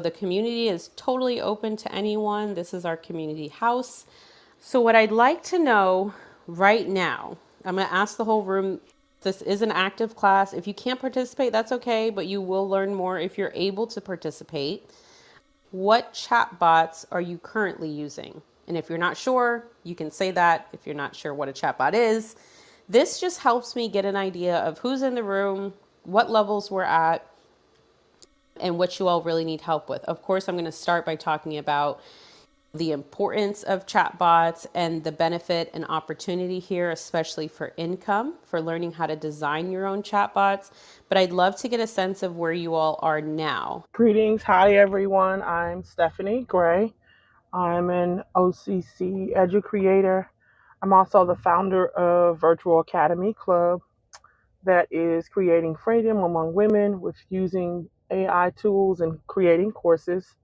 The community is totally open to anyone. This is our community house. So, what I'd like to know right now, I'm going to ask the whole room. This is an active class. If you can't participate, that's okay, but you will learn more if you're able to participate. What chatbots are you currently using? And if you're not sure, you can say that if you're not sure what a chatbot is. This just helps me get an idea of who's in the room, what levels we're at, and what you all really need help with. Of course, I'm going to start by talking about the importance of chatbots and the benefit and opportunity here, especially for income, for learning how to design your own chatbots. But I'd love to get a sense of where you all are now. Greetings. Hi, everyone. I'm Stephanie Gray. I'm an OCC educator. I'm also the founder of Virtual Academy Club that is creating freedom among women with using AI tools and creating courses,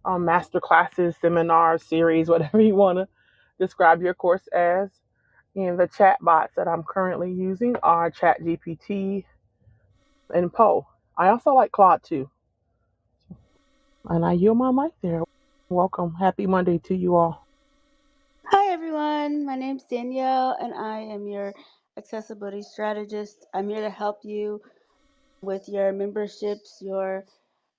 master classes, seminars, series, whatever you want to describe your course as. And the chat bots that I'm currently using are ChatGPT and Poe. I also like Claude too. And I yield my mic there. Welcome. Happy Monday to you all. Hi everyone, my name's Danielle and I am your accessibility strategist. I'm here to help you with your memberships, your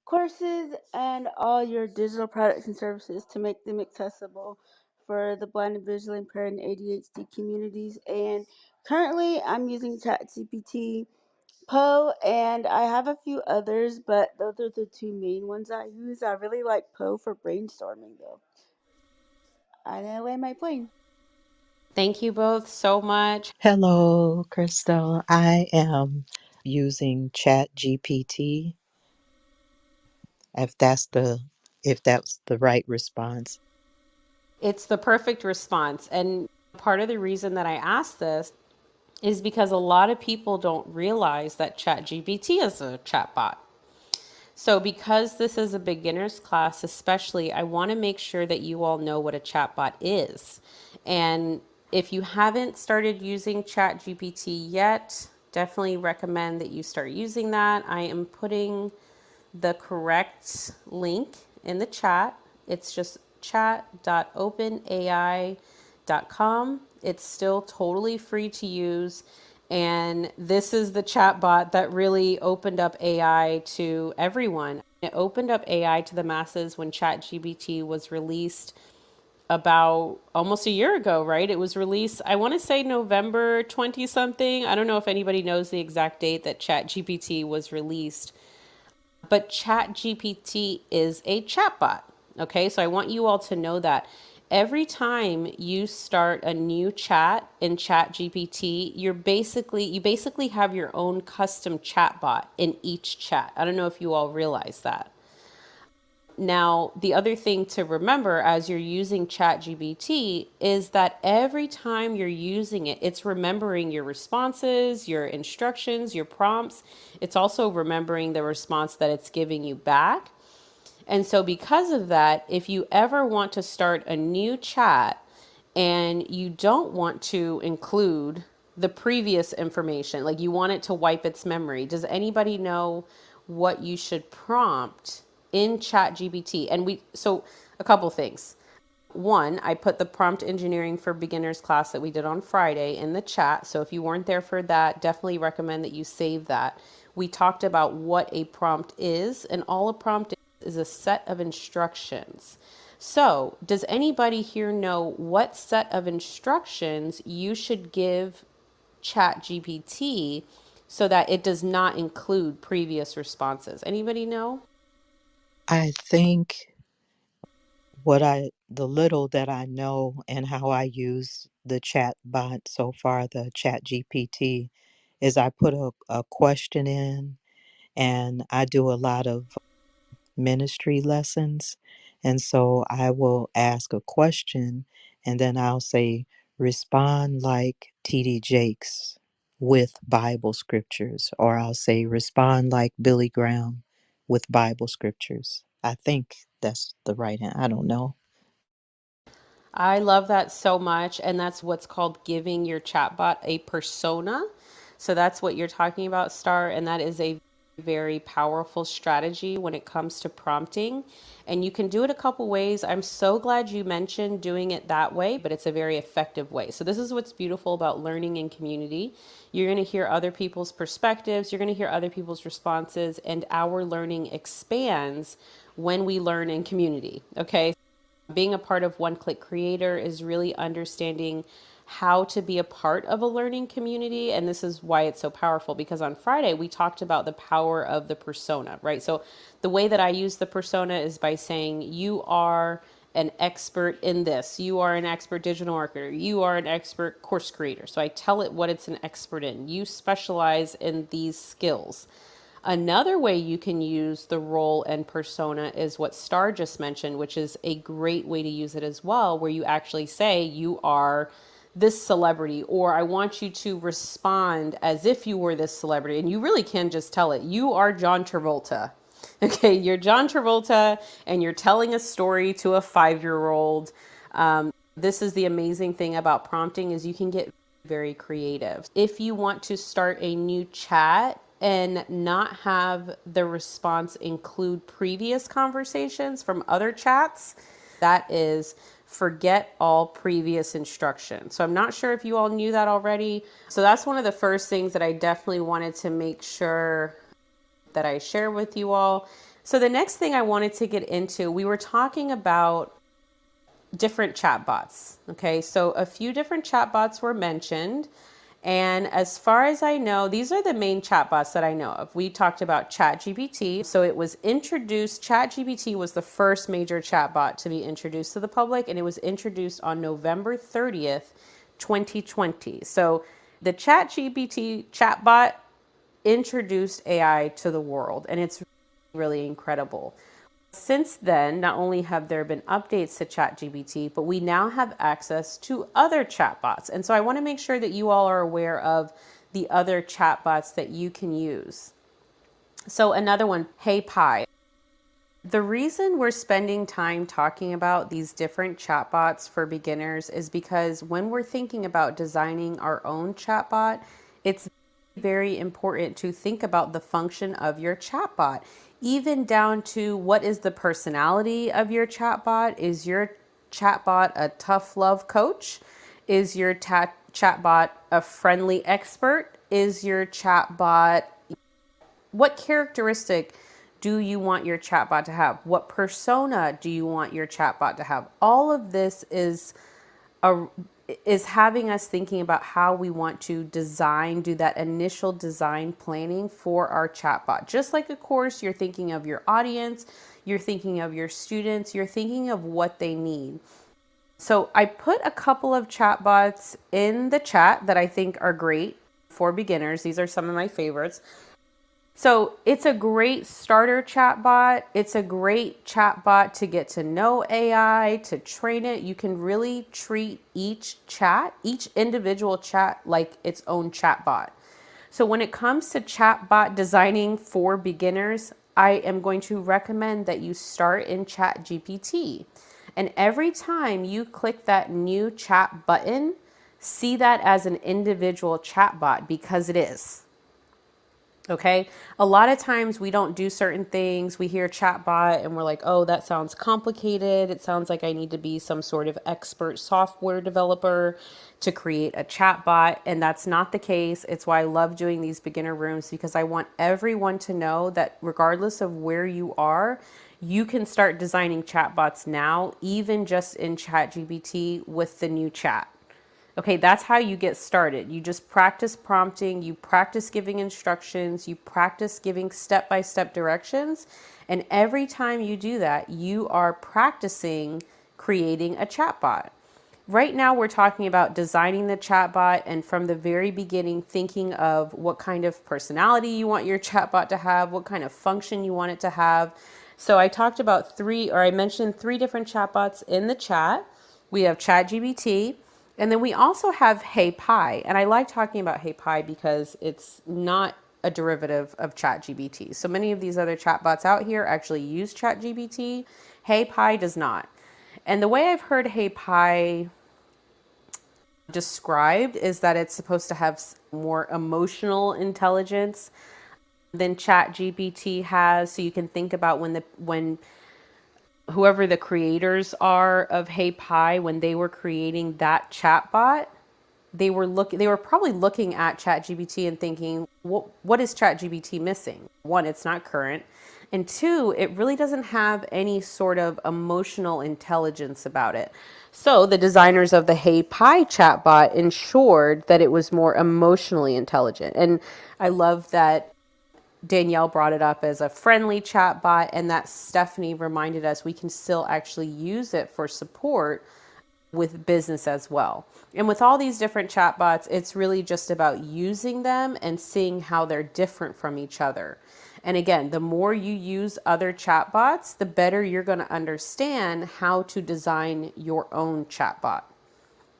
courses, and all your digital products and services to make them accessible for the blind and visually impaired and ADHD communities. And currently I'm using ChatGPT, Poe, and I have a few others, but those are the two main ones I use. I really like Poe for brainstorming though. I didn't land my plane. Thank you both so much. Hello, Christel. I am using ChatGPT. If that's the if that's the right response. It's the perfect response. And part of the reason that I asked this is because a lot of people don't realize that ChatGPT is a chatbot. So, because this is a beginner's class, especially, I want to make sure that you all know what a chatbot is. And if you haven't started using ChatGPT yet, definitely recommend that you start using that. I am putting the correct link in the chat. It's just chat.openai.com. It's still totally free to use. And this is the chat bot that really opened up AI to everyone. It opened up AI to the masses when ChatGPT was released about almost a year ago, right? It was released, I want to say November 20 something. I don't know if anybody knows the exact date that ChatGPT was released, but ChatGPT is a chatbot. Okay, so I want you all to know that every time you start a new chat in ChatGPT, you basically have your own custom chatbot in each chat. I don't know if you all realize that. Now, the other thing to remember as you're using ChatGPT is that every time you're using it, it's remembering your responses, your instructions, your prompts. It's also remembering the response that it's giving you back. And so, because of that, if you ever want to start a new chat and you don't want to include the previous information, like you want it to wipe its memory, does anybody know what you should prompt in ChatGPT? And so a couple things. One, I put the prompt engineering for beginners class that we did on Friday in the chat. So if you weren't there for that, definitely recommend that you save that. We talked about what a prompt is, and all a prompt is a set of instructions. So, does anybody here know what set of instructions you should give ChatGPT so that it does not include previous responses? Anybody know? I think the little that I know and how I use the chat bot so far, the chat GPT, is I put a question in and I do a lot of ministry lessons. And so I will ask a question and then I'll say, respond like TD Jakes with Bible scriptures, or I'll say, respond like Billy Graham with Bible scriptures. I think that's the right answer. I don't know. I love that so much. And that's what's called giving your chatbot a persona. So that's what you're talking about, Star. And that is a very powerful strategy when it comes to prompting. And you can do it a couple ways. I'm so glad you mentioned doing it that way, but it's a very effective way. So, this is what's beautiful about learning in community. You're going to hear other people's perspectives, you're going to hear other people's responses, and our learning expands when we learn in community. Okay. Being a part of One Click Creator is really understanding how to be a part of a learning community. And this is why it's so powerful, because on Friday we talked about the power of the persona, right? So the way that I use the persona is by saying, you are an expert in this, you are an expert digital marketer, you are an expert course creator. So I tell it what it's an expert in. You specialize in these skills. Another way you can use the role and persona is what Star just mentioned, which is a great way to use it as well, where you actually say you are this celebrity, or I want you to respond as if you were this celebrity. And you really can just tell it. You are John Travolta. Okay, you're John Travolta and you're telling a story to a 5-year-old. This is the amazing thing about prompting, is you can get very creative. If you want to start a new chat and not have the response include previous conversations from other chats, that is forget all previous instructions. So I'm not sure if you all knew that already. So that's one of the first things that I definitely wanted to make sure that I share with you all. So the next thing I wanted to get into, we were talking about different chatbots. Okay, so a few different chatbots were mentioned. And as far as I know, these are the main chatbots that I know of. We talked about ChatGPT. So it was introduced, ChatGPT was the first major chatbot to be introduced to the public, and it was introduced on November 30th, 2020. So the ChatGPT chatbot introduced AI to the world, and it's really incredible. Since then, not only have there been updates to ChatGPT, but we now have access to other chatbots. And so I want to make sure that you all are aware of the other chatbots that you can use. So another one, HeyPi. The reason we're spending time talking about these different chatbots for beginners is because when we're thinking about designing our own chatbot, it's very important to think about the function of your chatbot, even down to what is the personality of your chatbot. Is your chatbot a tough love coach? Is your chatbot a friendly expert? Is your chatbot, what characteristic do you want your chatbot to have? What persona do you want your chatbot to have? All of this is having us thinking about how we want to design, do that initial design planning for our chatbot. Just like a course, you're thinking of your audience, you're thinking of your students, you're thinking of what they need. So I put a couple of chatbots in the chat that I think are great for beginners. These are some of my favorites. So it's a great starter chatbot. It's a great chatbot to get to know AI, to train it. You can really treat each individual chat like its own chatbot. So when it comes to chatbot designing for beginners, I am going to recommend that you start in ChatGPT. And every time you click that new chat button, see that as an individual chatbot, because it is. Okay. A lot of times we don't do certain things. We hear chatbot and we're like, oh, that sounds complicated. It sounds like I need to be some sort of expert software developer to create a chatbot. And that's not the case. It's why I love doing these beginner rooms, because I want everyone to know that regardless of where you are, you can start designing chatbots now, even just in ChatGPT with the new chat. Okay, that's how you get started. You just practice prompting, you practice giving instructions, you practice giving step-by-step directions. And every time you do that, you are practicing creating a chatbot. Right now, we're talking about designing the chatbot, and from the very beginning, thinking of what kind of personality you want your chatbot to have, what kind of function you want it to have. So I talked about I mentioned three different chatbots in the chat. We have ChatGPT, and then we also have HeyPi. And I like talking about HeyPi because it's not a derivative of ChatGPT. So many of these other chatbots out here actually use ChatGPT. HeyPi does not. And the way I've heard HeyPi described is that it's supposed to have more emotional intelligence. than ChatGPT has. So you can think about when whoever the creators are of HeyPi, when they were creating that chatbot, they were probably looking at ChatGPT and thinking, what is ChatGPT missing? One, it's not current. And two, it really doesn't have any sort of emotional intelligence about it. So the designers of the HeyPi chatbot ensured that it was more emotionally intelligent. And I love that Danielle brought it up as a friendly chatbot, and that Stephanie reminded us we can still actually use it for support with business as well. And with all these different chatbots, it's really just about using them and seeing how they're different from each other. And again, the more you use other chatbots, the better you're going to understand how to design your own chatbot.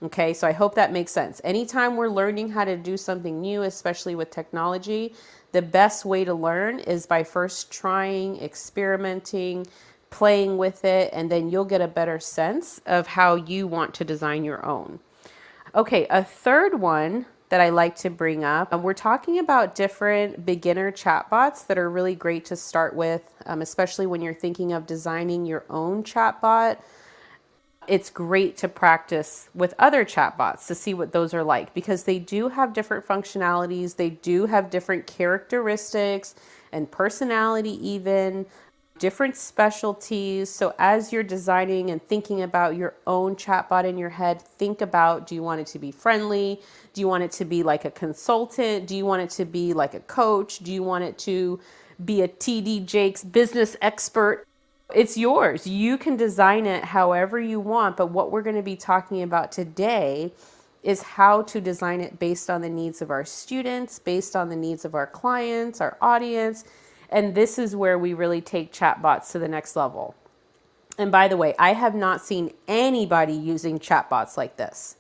Okay, so I hope that makes sense. Anytime we're learning how to do something new, especially with technology, the best way to learn is by first trying, experimenting, playing with it, and then you'll get a better sense of how you want to design your own. Okay, a third one that I like to bring up, we're talking about different beginner chatbots that are really great to start with, especially when you're thinking of designing your own chatbot. It's great to practice with other chatbots to see what those are like, because they do have different functionalities, they do have different characteristics and personality, even different specialties. So as you're designing and thinking about your own chatbot in your head, think about, do you want it to be friendly? Do you want it to be like a consultant? Do you want it to be like a coach? Do you want it to be a TD Jakes business expert? It's yours. You can design it however you want, but what we're going to be talking about today is how to design it based on the needs of our students, based on the needs of our clients, our audience. And this is where we really take chatbots to the next level. And by the way, I have not seen anybody using chatbots like this.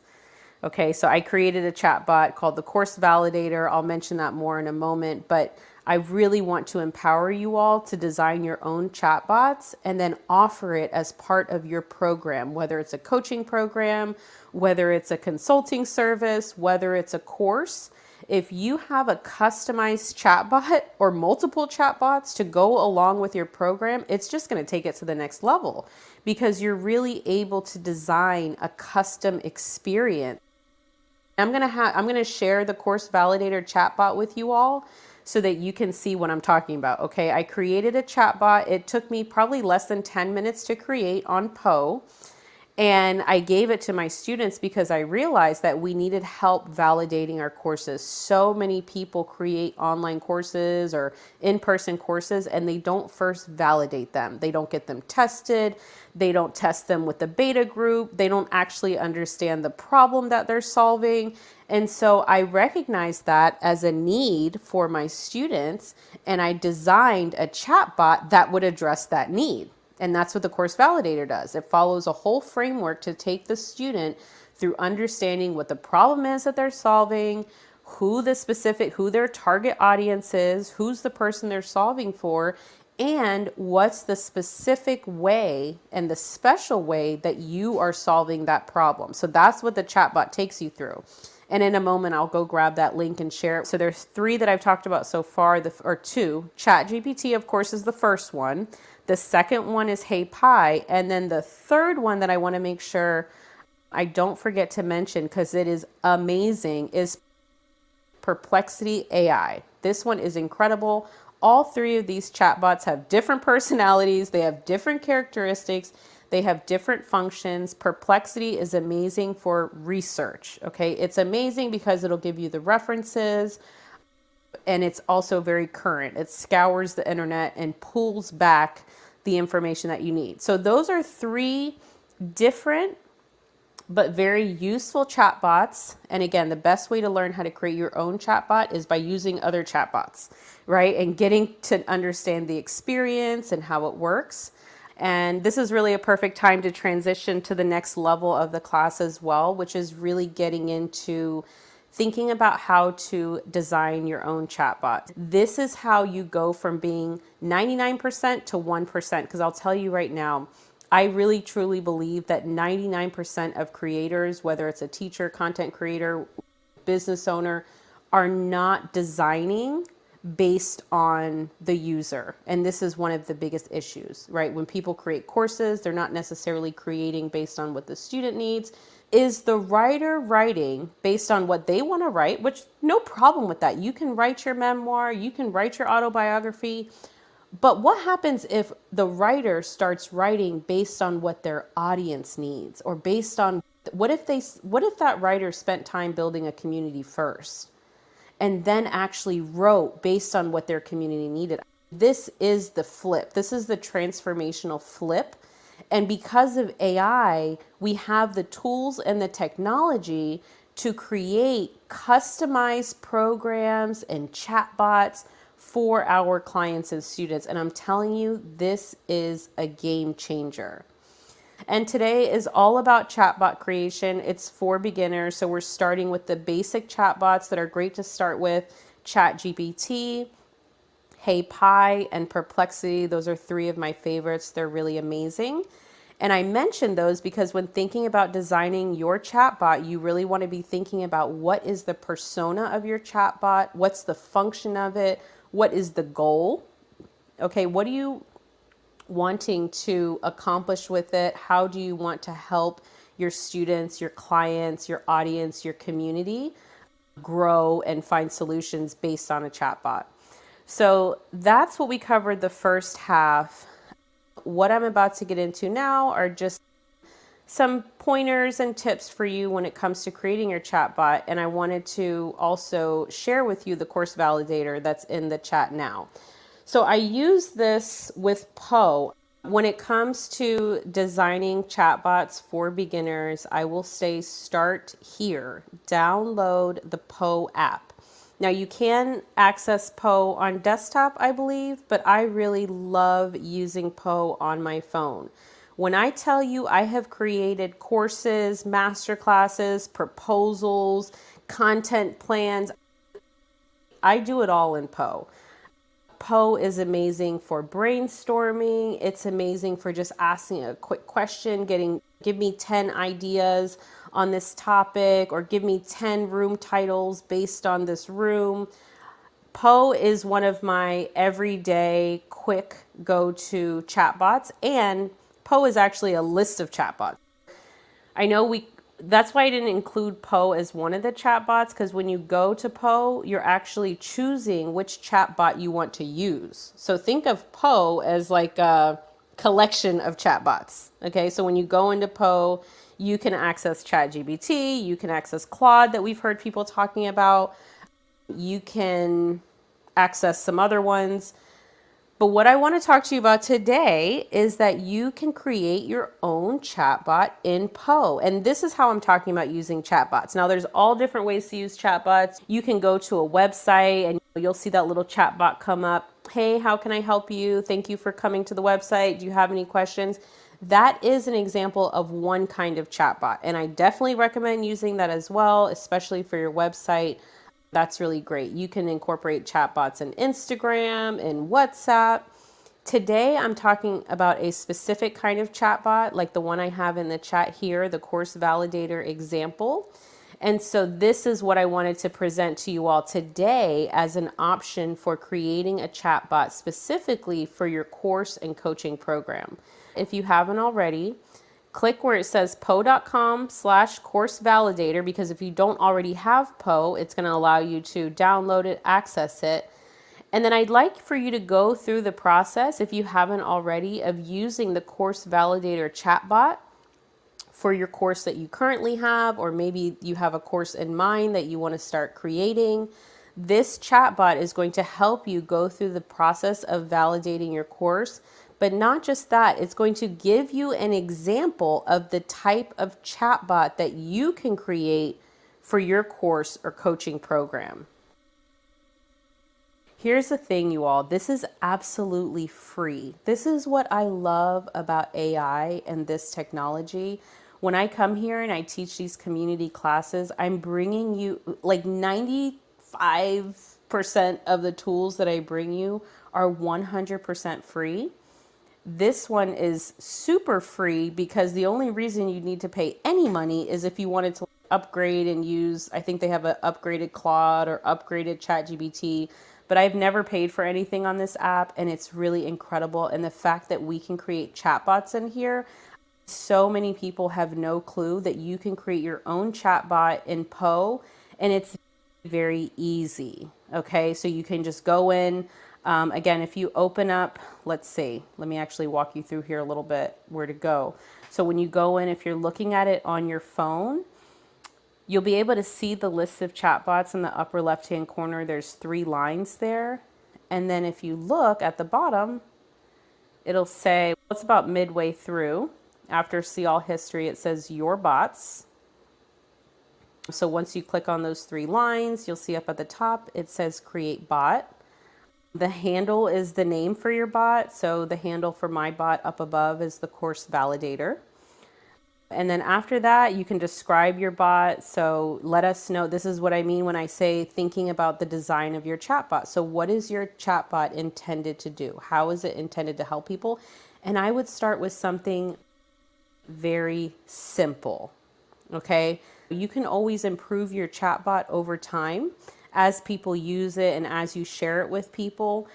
Okay, so I created a chatbot called the Course Validator. I'll mention that more in a moment, but I really want to empower you all to design your own chatbots and then offer it as part of your program, whether it's a coaching program, whether it's a consulting service, whether it's a course. If you have a customized chatbot or multiple chatbots to go along with your program, it's just going to take it to the next level, because you're really able to design a custom experience. I'm gonna share the Course Validator chatbot with you all so that you can see what I'm talking about. Okay, I created a chatbot. It took me probably less than 10 minutes to create on Poe. And I gave it to my students because I realized that we needed help validating our courses. So many people create online courses or in-person courses and they don't first validate them. They don't get them tested. They don't test them with the beta group. They don't actually understand the problem that they're solving. And so I recognized that as a need for my students, and I designed a chatbot that would address that need. And that's what the Course Validator does. It follows a whole framework to take the student through understanding what the problem is that they're solving, who their target audience is, who's the person they're solving for, and what's the specific way and the special way that you are solving that problem. So that's what the chatbot takes you through. And in a moment, I'll go grab that link and share it. So there's three that I've talked about so far, or two. ChatGPT, of course, is the first one. The second one is HeyPi. And then the third one that I want to make sure I don't forget to mention, because it is amazing, is Perplexity AI. This one is incredible. All three of these chatbots have different personalities, they have different characteristics, they have different functions. Perplexity is amazing for research. Okay, it's amazing because it'll give you the references, and it's also very current. It scours the internet and pulls back the information that you need. So those are three different but very useful chatbots. And again, the best way to learn how to create your own chatbot is by using other chatbots, right? And getting to understand the experience and how it works. And this is really a perfect time to transition to the next level of the class as well, which is really getting into thinking about how to design your own chatbot. This is how you go from being 99% to 1%, because I'll tell you right now, I really truly believe that 99% of creators, whether it's a teacher, content creator, business owner, are not designing based on the user. And this is one of the biggest issues, right? When people create courses, they're not necessarily creating based on what the student needs. Is the writer writing based on what they want to write, which no problem with that. You can write your memoir, you can write your autobiography, but what happens if the writer starts writing based on what their audience needs, or based on what if that writer spent time building a community first and then actually wrote based on what their community needed? This is the flip. This is the transformational flip. And because of AI, we have the tools and the technology to create customized programs and chatbots for our clients and students. And I'm telling you, this is a game changer. And today is all about chatbot creation. It's for beginners. So we're starting with the basic chatbots that are great to start with: ChatGPT, HeyPi, and Perplexity. Those are three of my favorites. They're really amazing. And I mention those because when thinking about designing your chatbot, you really want to be thinking about what is the persona of your chatbot, what's the function of it, what is the goal? Okay, what are you wanting to accomplish with it? How do you want to help your students, your clients, your audience, your community grow and find solutions based on a chatbot? So that's what we covered the first half. What I'm about to get into now are just some pointers and tips for you when it comes to creating your chatbot. And I wanted to also share with you the course validator that's in the chat now. So I use this with Poe. When it comes to designing chatbots for beginners, I will say start here. Download the Poe app. Now you can access Poe on desktop, I believe, but I really love using Poe on my phone. When I tell you I have created courses, masterclasses, proposals, content plans, I do it all in Poe. Poe is amazing for brainstorming. It's amazing for just asking a quick question, give me 10 ideas on this topic, or give me 10 room titles based on this room. Poe is one of my everyday quick go-to chatbots, and Poe is actually a list of chatbots. I know that's why I didn't include Poe as one of the chatbots, because when you go to Poe, you're actually choosing which chatbot you want to use. So think of Poe as like a collection of chatbots. Okay, so when you go into Poe, you can access ChatGPT, you can access Claude that we've heard people talking about, you can access some other ones. But what I want to talk to you about today is that you can create your own chatbot in Poe. And this is how I'm talking about using chatbots. Now, there's all different ways to use chatbots. You can go to a website and you'll see that little chatbot come up. Hey, how can I help you? Thank you for coming to the website. Do you have any questions? That is an example of one kind of chatbot. And I definitely recommend using that as well, especially for your website. That's really great. You can incorporate chatbots in Instagram and WhatsApp. Today, I'm talking about a specific kind of chatbot, like the one I have in the chat here, the course validator example. And so this is what I wanted to present to you all today as an option for creating a chatbot specifically for your course and coaching program. If you haven't already, click where it says poe.com/course validator, because if you don't already have Poe, it's going to allow you to download it, access it. And then I'd like for you to go through the process, if you haven't already, of using the course validator chatbot for your course that you currently have, or maybe you have a course in mind that you want to start creating. This chatbot is going to help you go through the process of validating your course. But not just that, it's going to give you an example of the type of chatbot that you can create for your course or coaching program. Here's the thing, you all, this is absolutely free. This is what I love about AI and this technology. When I come here and I teach these community classes, I'm bringing you like 95% of the tools that I bring you are 100% free. This one is super free because the only reason you need to pay any money is if you wanted to upgrade and use, I think they have an upgraded Claude or upgraded ChatGPT. but I've never paid for anything on this app, and it's really incredible. And the fact that we can create chatbots in here, so many people have no clue that you can create your own chatbot in Poe, and it's very easy. Okay, so you can just go in. Again, if you open up, let's see, let me actually walk you through here a little bit where to go. So when you go in, if you're looking at it on your phone, you'll be able to see the list of chatbots in the upper left-hand corner. There's 3 lines there. And then if you look at the bottom, it'll say, well, it's about midway through. After see all history, it says your bots. So once you click on those 3 lines, you'll see up at the top, it says create bot. The handle is the name for your bot. So the handle for my bot up above is the course validator. And then after that, you can describe your bot. So let us know, this is what I mean when I say thinking about the design of your chatbot. So what is your chatbot intended to do? How is it intended to help people? And I would start with something very simple. Okay. You can always improve your chatbot over time as people use it and as you share it with people.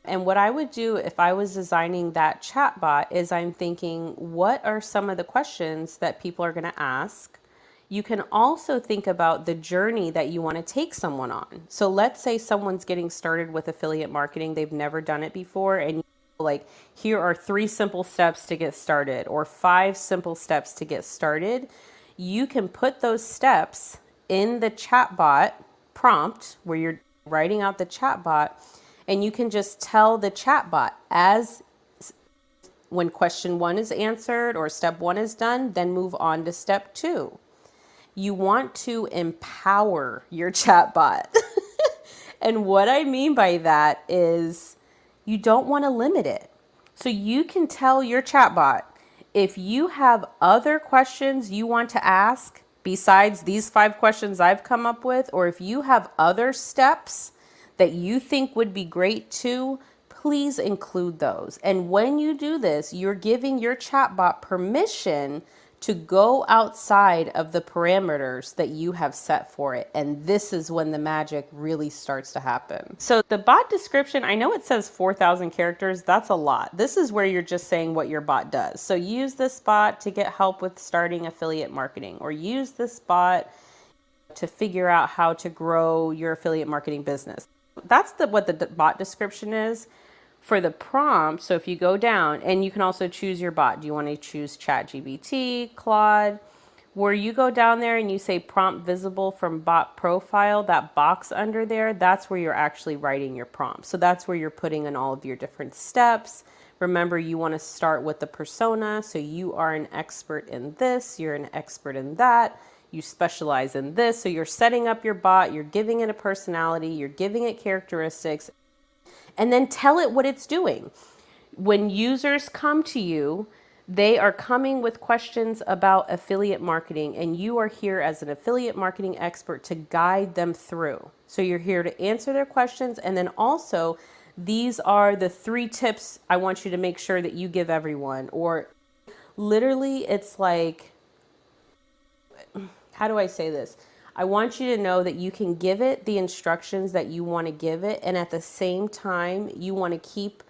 And what I would do if I was designing that chatbot is I'm thinking, what are some of the questions that people are going to ask? You can also think about the journey that you want to take someone on. So let's say someone's getting started with affiliate marketing, they've never done it before, and like, here are 3 simple steps to get started, or 5 simple steps to get started. You can put those steps in the chatbot prompt where you're writing out the chatbot, and you can just tell the chatbot as when question 1 is answered or step 1 is done, then move on to step 2. You want to empower your chatbot. And what I mean by that is you don't want to limit it. So you can tell your chatbot, if you have other questions you want to ask besides these 5 questions I've come up with, or if you have other steps that you think would be great too, please include those. And when you do this, you're giving your chatbot permission to go outside of the parameters that you have set for it. And this is when the magic really starts to happen. So the bot description, I know it says 4,000 characters. That's a lot. This is where you're just saying what your bot does. So use this bot to get help with starting affiliate marketing, or use this bot to figure out how to grow your affiliate marketing business. That's what the bot description is. For the prompt, so if you go down, and you can also choose your bot. Do you want to choose ChatGPT, Claude? Where you go down there and you say prompt visible from bot profile, that box under there, that's where you're actually writing your prompt. So that's where you're putting in all of your different steps. Remember, you want to start with the persona. So you are an expert in this, you're an expert in that, you specialize in this. So you're setting up your bot, you're giving it a personality, you're giving it characteristics, and then tell it what it's doing. When users come to you, they are coming with questions about affiliate marketing, and you are here as an affiliate marketing expert to guide them through. So you're here to answer their questions, and then also, these are the 3 tips I want you to make sure that you give everyone. Or literally, it's like, how do I say this? I want you to know that you can give it the instructions that you want to give it, and at the same time, you want to keep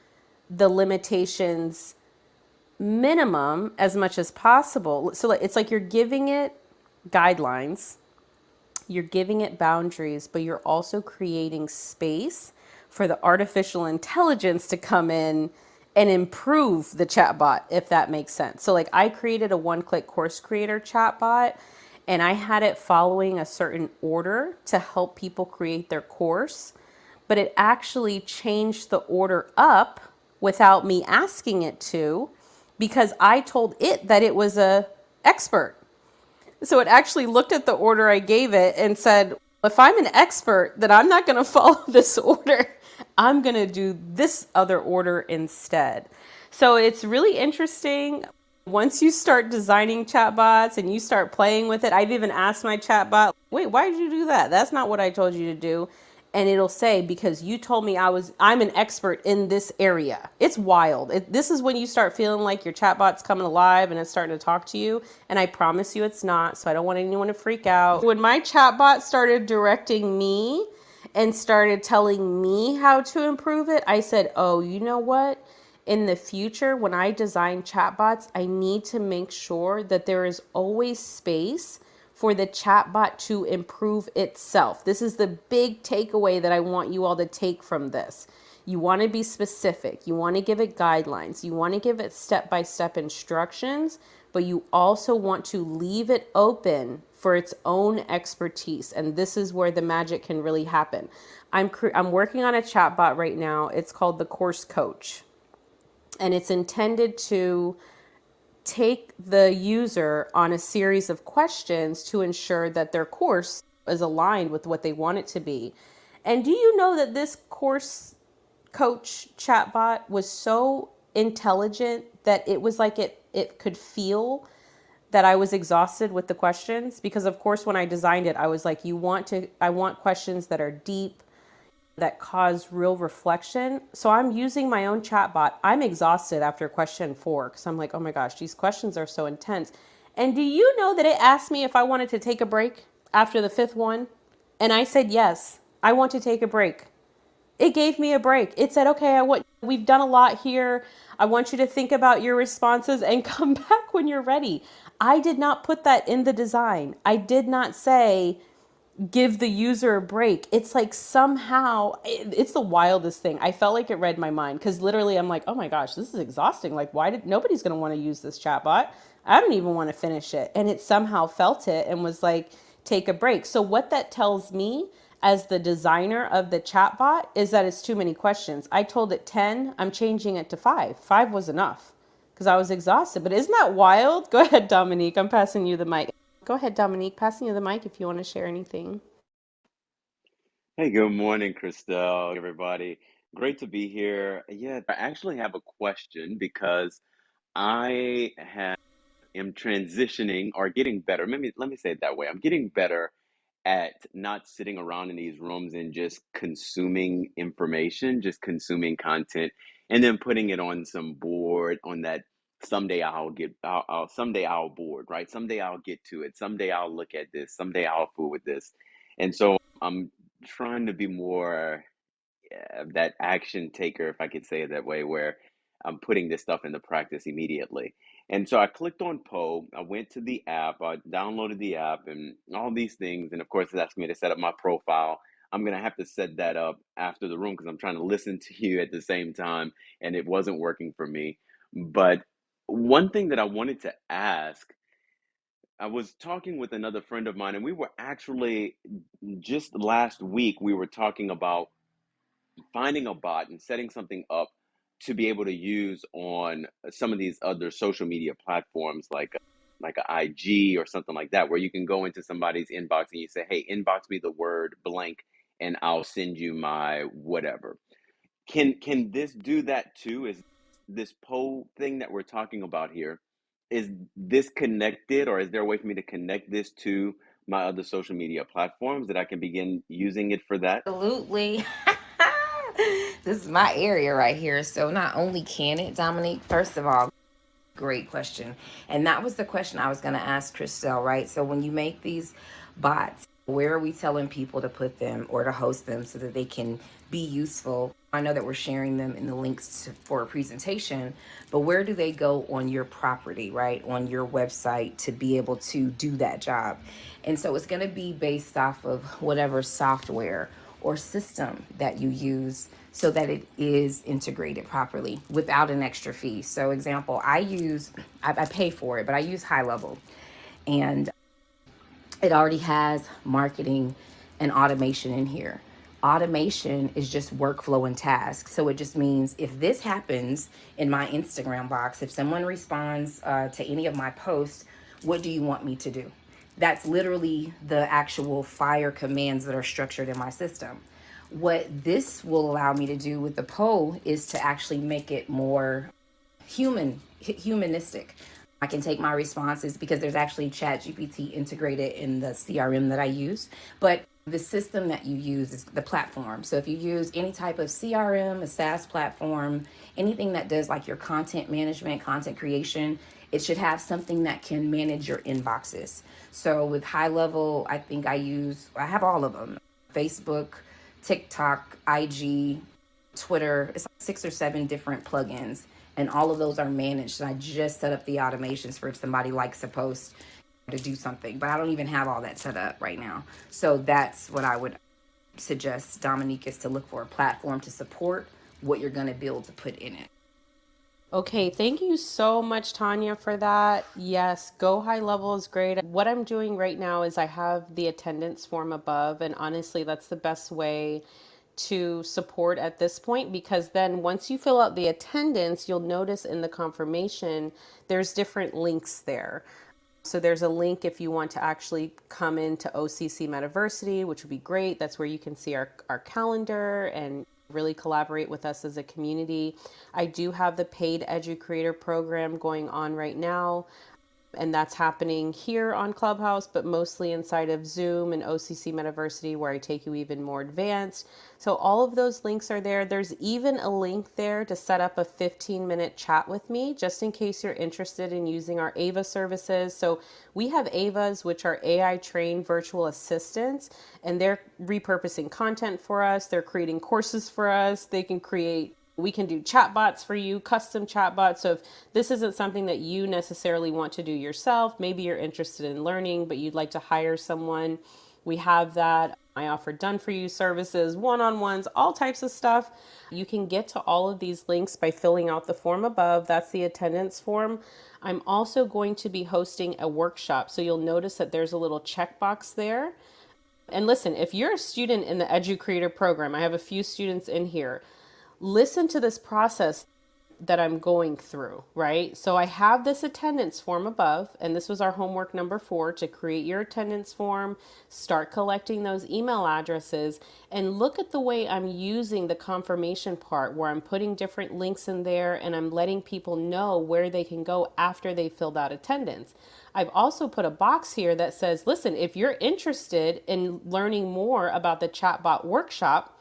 the limitations minimum as much as possible. So it's like you're giving it guidelines, you're giving it boundaries, but you're also creating space for the artificial intelligence to come in and improve the chatbot, if that makes sense. So like, I created a one-click course creator chatbot, and I had it following a certain order to help people create their course, but it actually changed the order up without me asking it to, because I told it that it was a expert. So it actually looked at the order I gave it and said, if I'm an expert, then I'm not going to follow this order. I'm going to do this other order instead. So it's really interesting. Once you start designing chatbots and you start playing with it, I've even asked my chatbot, wait, why did you do that? That's not what I told you to do. And it'll say, because you told me I'm an expert in this area. It's wild. This is when you start feeling like your chatbot's coming alive and it's starting to talk to you. And I promise you it's not. So I don't want anyone to freak out. When my chatbot started directing me and started telling me how to improve it, I said, oh, you know what? In the future, when I design chatbots, I need to make sure that there is always space for the chatbot to improve itself. This is the big takeaway that I want you all to take from this. You want to be specific. You want to give it guidelines. You want to give it step by step instructions, but you also want to leave it open for its own expertise. And this is where the magic can really happen. I'm working on a chatbot right now. It's called the Course Coach, and it's intended to take the user on a series of questions to ensure that their course is aligned with what they want it to be. And do you know that this course coach chatbot was so intelligent that it was like it could feel that I was exhausted with the questions? Because of course when I designed it, I was like, I want questions that are deep, that cause real reflection. So I'm using my own chatbot. I'm exhausted after question 4 because I'm like, oh my gosh, these questions are so intense. And do you know that it asked me if I wanted to take a break after the 5th one? And I said, yes, I want to take a break. It gave me a break. It said, okay, we've done a lot here. I want you to think about your responses and come back when you're ready. I did not put that in the design. I did not say, give the user a break. It's like somehow it's the wildest thing. I felt like it read my mind because literally I'm like, oh my gosh, this is exhausting. Like, why did nobody's going to want to use this chatbot? I don't even want to finish it. And it somehow felt it and was like, take a break. So what that tells me as the designer of the chatbot is that it's too many questions. I told it 10, I'm changing it to 5. 5 was enough because I was exhausted. But isn't that wild? Go ahead, Dominique. I'm passing you the mic. Go ahead, Dominique. Passing you the mic if you want to share anything. Absolutely. This is my area right here. So not only can it, Dominique, first of all, great question. And that was the question I was going to ask Christel, right? So when you make these bots, where are we telling people to put them or to host them so that they can be useful? I know that we're sharing them in the links for a presentation, but where do they go on your property, right? On your website to be able to do that job? And so it's going to be based off of whatever software or system that you use so that it is integrated properly without an extra fee. So example, I pay for it, but I use High Level, and it already has marketing and automation in here. Automation is just workflow and tasks. So it just means if this happens in my Instagram box, if someone responds to any of my posts, what do you want me to do? That's literally the actual fire commands that are structured in my system. What this will allow me to do with the poll is to actually make it more humanistic. I can take my responses because there's actually ChatGPT integrated in the CRM that I use, but the system that you use is the platform. So if you use any type of CRM, a SaaS platform, anything that does like your content management, content creation, it should have something that can manage your inboxes. So with High Level, I have all of them: Facebook, TikTok, IG, Twitter. It's like 6 or 7 different plugins, and all of those are managed. And I just set up the automations for if somebody likes a post to do something, but I don't even have all that set up right now. So that's what I would suggest, Dominique, is to look for a platform to support what you're going to build to put in it. Okay, thank you so much, Tanya, for that. Yes, Go High Level is great. What I'm doing right now is I have the attendance form above, and honestly, that's the best way to support at this point, because then once you fill out the attendance, you'll notice in the confirmation there's different links there. So there's a link if you want to actually come into OCC Metaversity, which would be great. That's where you can see our calendar and really collaborate with us as a community. I do have the paid educator program going on right now, and that's happening here on Clubhouse, but mostly inside of Zoom and OCC Metaversity, where I take you even more advanced. So all of those links are there. There's even a link there to set up a 15-minute chat with me, just in case you're interested in using our AVA services. So we have AVAs, which are AI trained virtual assistants, and they're repurposing content for us. They're creating courses for us. We can do chatbots for you, custom chatbots. So if this isn't something that you necessarily want to do yourself, maybe you're interested in learning, but you'd like to hire someone, we have that. I offer done for you services, one-on-ones, all types of stuff. You can get to all of these links by filling out the form above. That's the attendance form. I'm also going to be hosting a workshop. So you'll notice that there's a little checkbox there. And listen, if you're a student in the Edu Creator program, I have a few students in here, listen to this process that I'm going through, right? So I have this attendance form above, and this was our homework number 4, to create your attendance form, start collecting those email addresses, and look at the way I'm using the confirmation part where I'm putting different links in there and I'm letting people know where they can go after they filled out attendance. I've also put a box here that says, listen, if you're interested in learning more about the chatbot workshop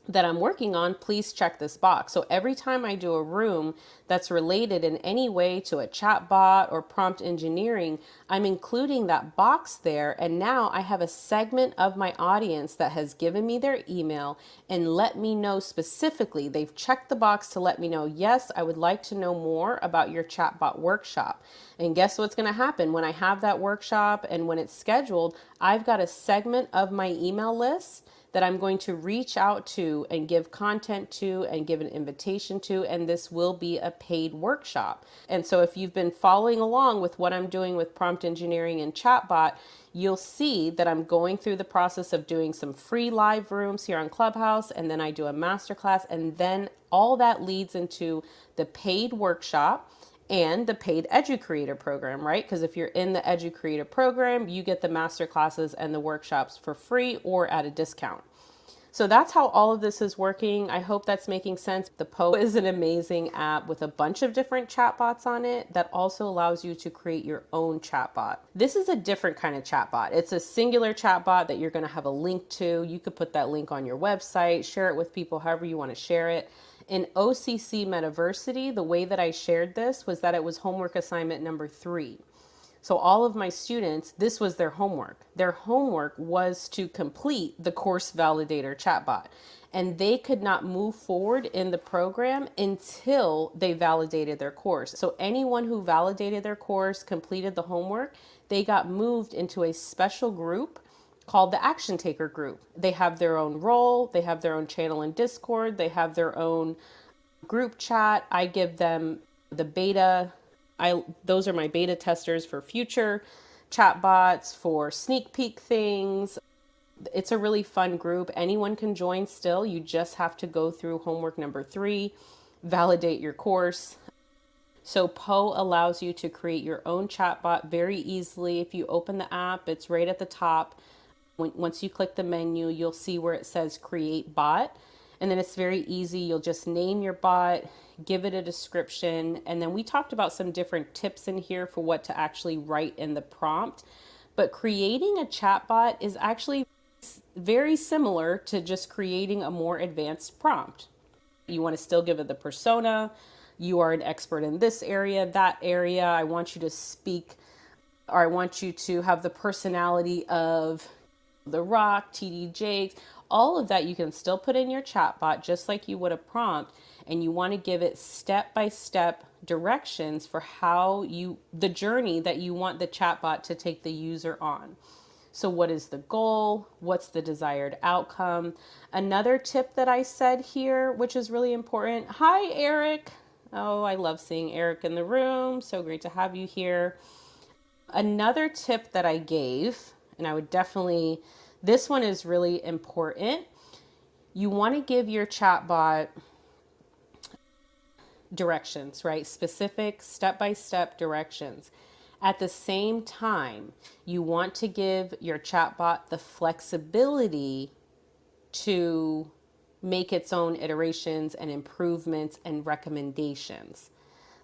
that I'm working on, please check this box. So every time I do a room that's related in any way to a chat bot or prompt engineering, I'm including that box there. And now I have a segment of my audience that has given me their email and let me know specifically. They've checked the box to let me know, yes, I would like to know more about your chatbot workshop. And guess what's going to happen when I have that workshop and when it's scheduled? I've got a segment of my email list that I'm going to reach out to and give content to and give an invitation to, and this will be a paid workshop. And so if you've been following along with what I'm doing with prompt engineering and chatbot, you'll see that I'm going through the process of doing some free live rooms here on Clubhouse, and then I do a masterclass, and then all that leads into the paid workshop and the paid EduCreator program, right? Because if you're in the EduCreator program, you get the master classes and the workshops for free or at a discount. So that's how all of this is working. I hope that's making sense. The Poe is an amazing app with a bunch of different chatbots on it that also allows you to create your own chatbot. This is a different kind of chatbot. It's a singular chatbot that you're going to have a link to. You could put that link on your website, share it with people however you want to share it. In OCC Metaversity, the way that I shared this was that it was homework assignment number 3. So all of my students, this was their homework. Their homework was to complete the course validator chatbot. And they could not move forward in the program until they validated their course. So anyone who validated their course, completed the homework, they got moved into a special group called the Action Taker Group. They have their own role, they have their own channel in Discord, they have their own group chat. I give them the beta. Those are my beta testers for future chatbots, for sneak peek things. It's a really fun group. Anyone can join still. You just have to go through homework number 3, validate your course. So Poe allows you to create your own chatbot very easily. If you open the app, it's right at the top. Once you click the menu, you'll see where it says create bot. And then it's very easy. You'll just name your bot, give it a description. And then we talked about some different tips in here for what to actually write in the prompt. But creating a chatbot is actually very similar to just creating a more advanced prompt. You want to still give it the persona. You are an expert in this area, that area. I want you to speak, or I want you to have the personality of The Rock, TD Jakes, all of that you can still put in your chatbot just like you would a prompt, and you want to give it step-by-step directions for the journey that you want the chatbot to take the user on. So, what is the goal? What's the desired outcome? Another tip that I said here, which is really important. Hi, Eric. Oh, I love seeing Eric in the room. So great to have you here. Another tip that I gave, and I would definitely, this one is really important. You want to give your chatbot directions, right? Specific step by step directions. At the same time, you want to give your chatbot the flexibility to make its own iterations and improvements and recommendations.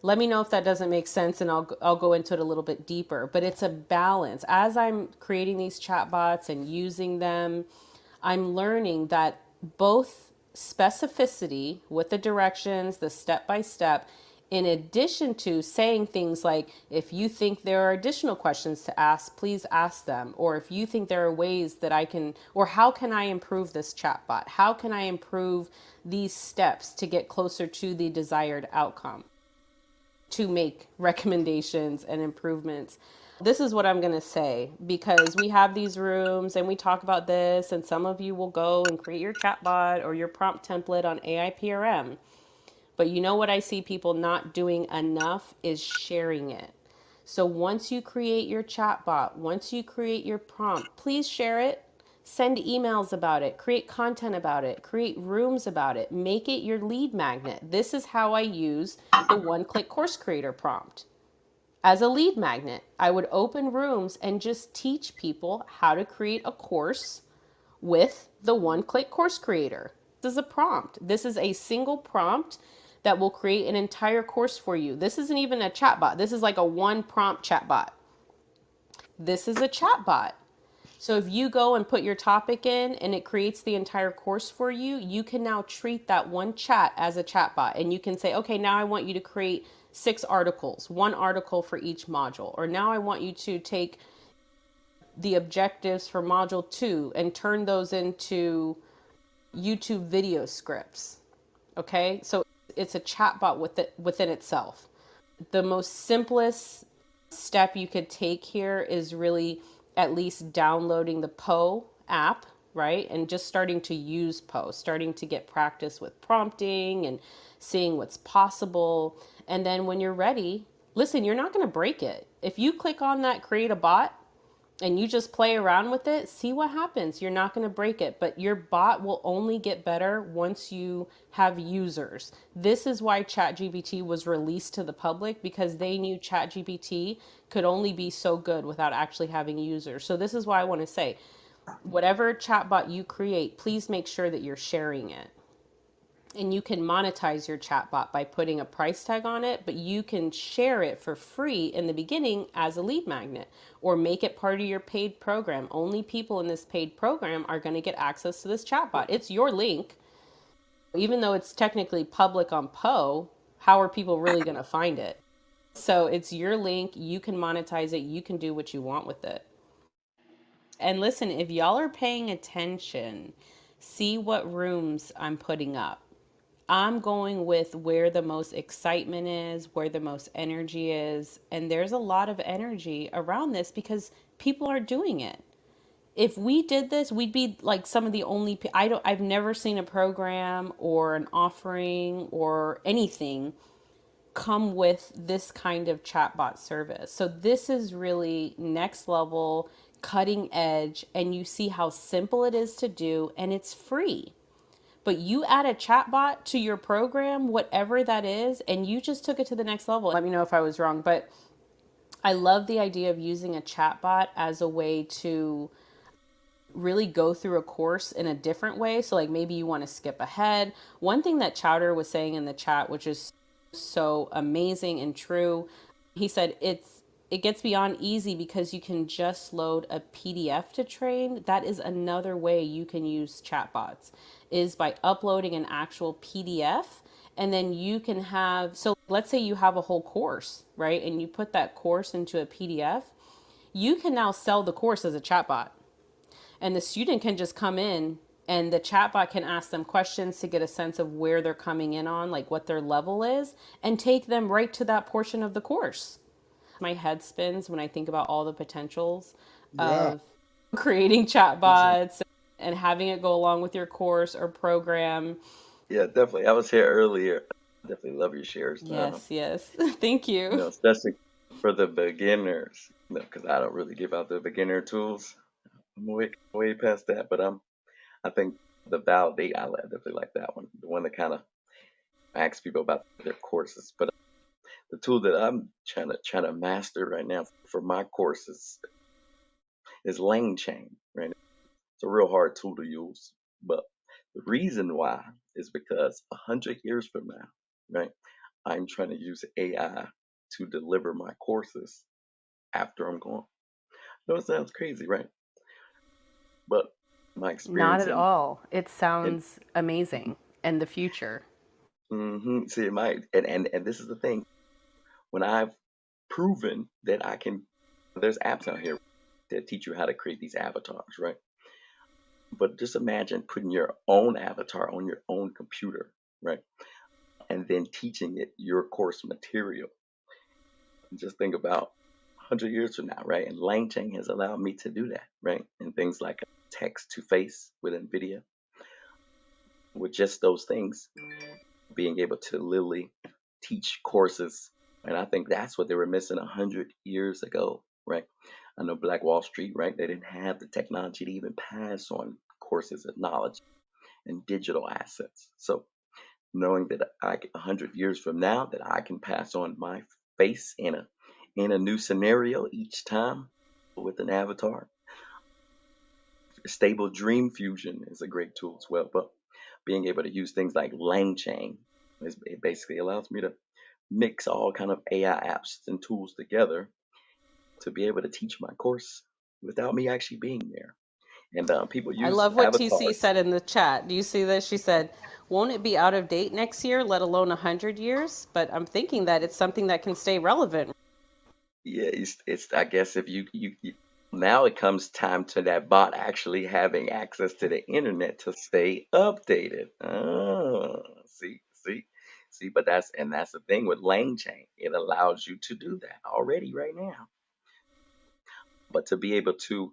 Let me know if that doesn't make sense, and I'll go into it a little bit deeper. But it's a balance. As I'm creating these chatbots and using them, I'm learning that both specificity with the directions, the step by step, in addition to saying things like, if you think there are additional questions to ask, please ask them. Or if you think there are ways that I can, or how can I improve this chatbot? How can I improve these steps to get closer to the desired outcome? To make recommendations and improvements. This is what I'm going to say, because we have these rooms and we talk about this, and some of you will go and create your chatbot or your prompt template on AIPRM. But you know what I see people not doing enough is sharing it. So once you create your chatbot, once you create your prompt, please share it. Send emails about it, create content about it, create rooms about it, make it your lead magnet. This is how I use the one-click course creator prompt. As a lead magnet, I would open rooms and just teach people how to create a course with the one-click course creator. This is a prompt. This is a single prompt that will create an entire course for you. This isn't even a chatbot. This is like a one prompt chatbot. This is a chatbot. So if you go and put your topic in and it creates the entire course for you, you can now treat that one chat as a chatbot. And you can say, okay, now I want you to create 6 articles, 1 article for each module. Or now I want you to take the objectives for module 2 and turn those into YouTube video scripts. Okay, so it's a chatbot within itself. The most simplest step you could take here is really at least downloading the Poe app, right? And just starting to use Poe, starting to get practice with prompting and seeing what's possible. And then when you're ready, listen, you're not going to break it. If you click on that create a bot, and you just play around with it, see what happens. You're not going to break it, but your bot will only get better once you have users. This is why ChatGPT was released to the public, because they knew ChatGPT could only be so good without actually having users. So this is why I want to say, whatever chatbot you create, please make sure that you're sharing it. And you can monetize your chatbot by putting a price tag on it, but you can share it for free in the beginning as a lead magnet, or make it part of your paid program. Only people in this paid program are going to get access to this chatbot. It's your link. Even though it's technically public on Poe, how are people really going to find it? So it's your link. You can monetize it. You can do what you want with it. And listen, if y'all are paying attention, see what rooms I'm putting up. I'm going with where the most excitement is, where the most energy is. And there's a lot of energy around this because people are doing it. If we did this, we'd be like some of the only I've never seen a program or an offering or anything come with this kind of chatbot service. So this is really next level, cutting edge, and you see how simple it is to do, and it's free. But you add a chatbot to your program, whatever that is, and you just took it to the next level. Let me know if I was wrong, but I love the idea of using a chatbot as a way to really go through a course in a different way. So, like, maybe you want to skip ahead. One thing that Chowder was saying in the chat, which is so amazing and true, he said it gets beyond easy because you can just load a PDF to train. That is another way you can use chatbots, is by uploading an actual PDF. And then you can have, so let's say you have a whole course, right? And you put that course into a PDF. You can now sell the course as a chatbot. and the student can just come in and the chatbot can ask them questions to get a sense of where they're coming in on, like what their level is, and take them right to that portion of the course. My head spins when I think about all the potentials Yeah, of creating exactly. chatbots and having it go along with your course or program. Yeah, definitely. I was here earlier. Definitely love your shares. Yes, yes. Thank you. Especially for the beginners, because I don't really give out the beginner tools. I'm way past that, but I think the validate, definitely like that one, the one that kind of asks people about their courses. But the tool that I'm trying to master right now for my courses is Lane Chain. Right, it's a real hard tool to use, but the reason why is because 100 years from now, right, I'm trying to use AI to deliver my courses after I'm gone. No, it sounds crazy, right? But my Not experience at in all. It in sounds amazing. And the future. see and this is the thing. When I've proven that I can, there's apps out here that teach you how to create these avatars, right? But just imagine putting your own avatar on your own computer, right? And then teaching it your course material. And just think about 100 years from now, right? And LangChain has allowed me to do that, right? And things like text to face with NVIDIA, with just those things, being able to literally teach courses. And I think that's what they were missing 100 years ago, right? I know Black Wall Street, right? They didn't have the technology to even pass on courses of knowledge and digital assets. So knowing that 100 years from now that I can pass on my face in a new scenario each time with an avatar. Stable Dream Fusion is a great tool as well, but being able to use things like LangChain it basically allows me to mix all kind of AI apps and tools together to be able to teach my course without me actually being there. And people I use love what TC avatars. said in the chat. Do you see this? She said, won't it be out of date next year, let alone 100 years? But I'm thinking that it's something that can stay relevant. Yeah, it's I guess if you now it comes time to that bot actually having access to the internet to stay updated. Oh, see, but that's the thing with Lane Chain. It allows you to do that already right now. But to be able to,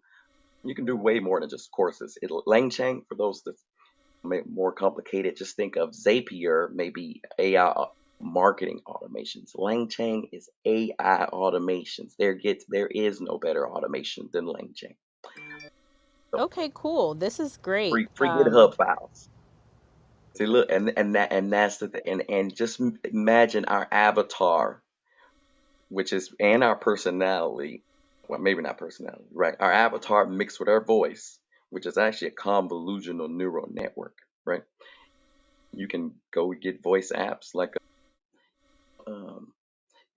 you can do way more than just courses. Lane Chain, for those that more complicated, just think of Zapier, maybe AI marketing automations. LangChain is AI automations. There is no better automation than LangChain. So Okay, cool. This is great. free GitHub files. See, look, and that's the thing. And just imagine our avatar, which is and our personality. Well, maybe not personality, right? Our avatar mixed with our voice, which is actually a convolutional neural network, right? You can go get voice apps like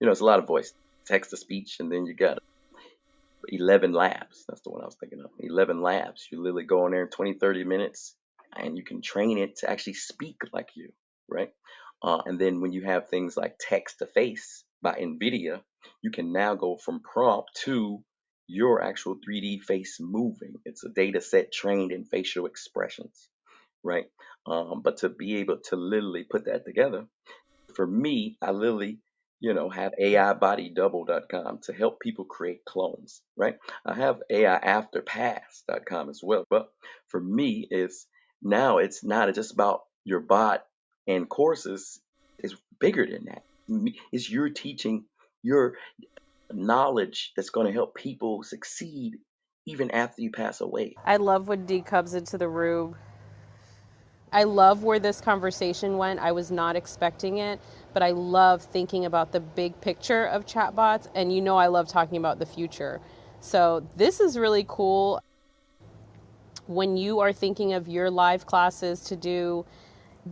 it's a lot of voice, text to speech, and then you got 11 labs. That's the one I was thinking of. 11 labs. You literally go in there in 20, 30 minutes and you can train it to actually speak like you, right? And then when you have things like text to face by NVIDIA, you can now go from prompt to your actual 3D face moving. It's a data set trained in facial expressions, right? But to be able to literally put that together, for me, I literally, have AIBodyDouble.com to help people create clones, right? I have AIAfterPass.com as well. But for me, it's not just about your bot and courses. It's bigger than that. It's your teaching your knowledge that's going to help people succeed even after you pass away. I love when D comes into the room. I love where this conversation went. I was not expecting it, but I love thinking about the big picture of chatbots. And I love talking about the future. So this is really cool. When you are thinking of your live classes to do,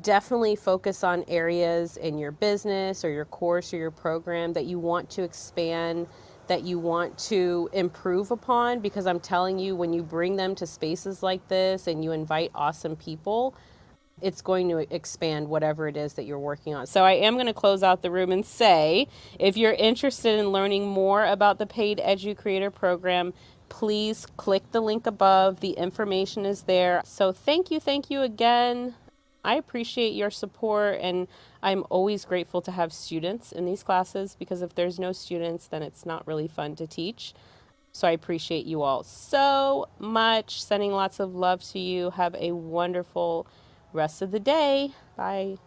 definitely focus on areas in your business or your course or your program that you want to expand, that you want to improve upon. Because I'm telling you, when you bring them to spaces like this and you invite awesome people, it's going to expand whatever it is that you're working on. So I am going to close out the room and say, if you're interested in learning more about the Paid Edu Creator program, please click the link above. The information is there. So thank you again. I appreciate your support, and I'm always grateful to have students in these classes, because if there's no students, then it's not really fun to teach. So I appreciate you all so much. Sending lots of love to you. Have a wonderful rest of the day. Bye.